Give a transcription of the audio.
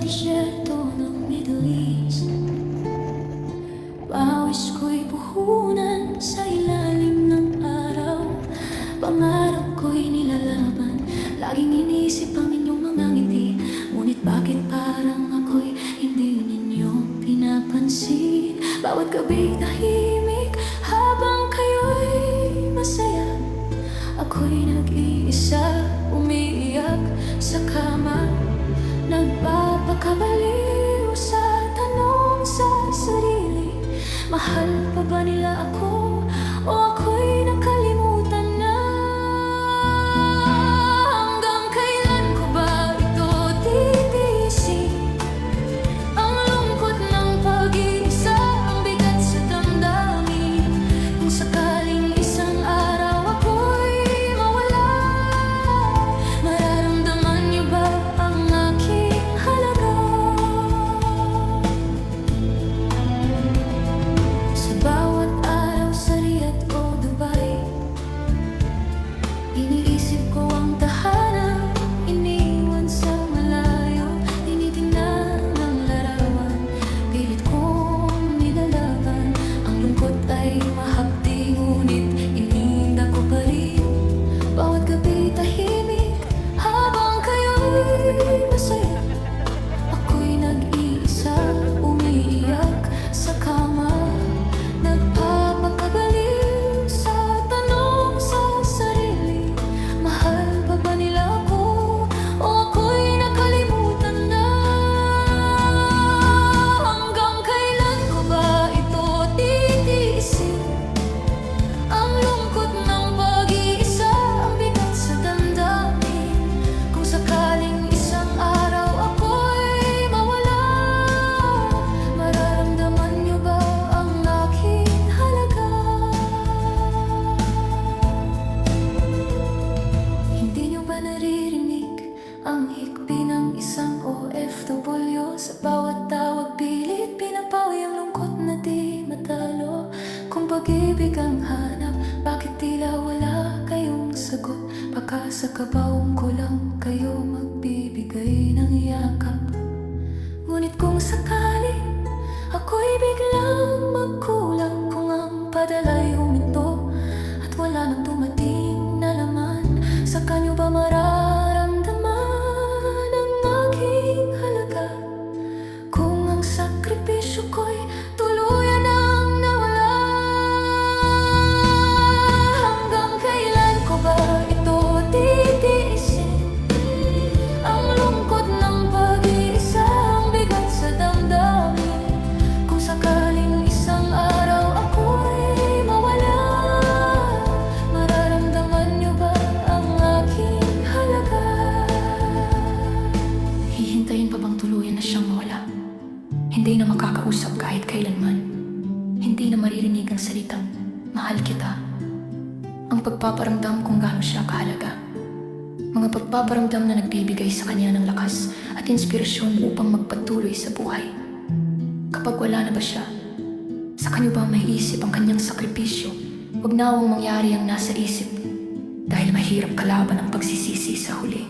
disyerto ng Middle East. Pawis ko'y puhunan sa ilalim ng araw. Pangarap ko'y nilalaban, laging inisip ang inyong mga ngiti. Ngunit bakit parang ako'y hindi ninyo pinapansin? Bawat gabi tahimik habang kayo'y masaya. Ako'y nag-iisa, umiiyak sa kama. Nagpapakabaliw sa tanong sa sarili, mahal pa ba nila ako o ako'y nakalimutan na? Hanggang kailan ko ba ito titiisin? Ang lungkot ng pag-iisa, ang bigat sa damdamin. Kung sakaling isang araw ako'y mawala, mararamdaman niyo ba ang aking halaga? Sa bawat araw sa Riyadh o Dubai, iniisip ko ang tahanan, iniwan sa malayo. Tinitingnan ang larawan, pilit kong nilalaban. Ang lungkot ay mahapdi, ngunit ininda ko pa rin. Bawat gabi tahimik habang kayo'y masaya. Ako'y nag-iisa, umiiyak sa kama. Nagpapakabaliw sa tanong sa sarili, mahal pa ba nila ako o ako'y nakalimutan na? Hanggang kailan ko ba ito titiisin? Ang lungkot ng pag-iisa, ang bigat sa damdamin. Kung sakaling isang araw ako'y mawala, mararamdaman niyo ba ang aking halaga? Hindi niyo ba naririnig ang hikbi ng isang OFW? Sa bawat tawag pilit pinapawi ang lungkot na di matalo. Kung pag-ibig ang hanap, bakit tila wala kayong sagot? Baka sa kabaong ko lang kayo magbibigay ng yakap. Ngunit kung sakali ako'y biglang magkulang, kung ang padala'y huminto at wala nang dumating na laman, saka niyo ba mararamdaman ang aking halaga? Kung ang sakripisyo ko'y tuluyan ang nawala, hanggang kailan ko ba ito titiisin? Ang lungkot ng pag-iisa, ang bigat sa damdamin. Kung sakaling isang araw ako'y mawala, mararamdaman niyo ba ang aking halaga? Hihintayin pa bang tuluyan na siyang mawala? Hindi na makakausap kahit kailanman. Hindi na maririnig ang salitang, mahal kita. Ang pagpaparamdam kung gaano siya kahalaga. Mga pagpaparamdam na nagbibigay sa kanya ng lakas at inspirasyon upang magpatuloy sa buhay. Kapag wala na ba siya, sa kanyo ba maiisip ang kanyang sakripisyo? Huwag nawang mangyari ang nasa isip, dahil mahirap kalaban ang pagsisisi sa huli.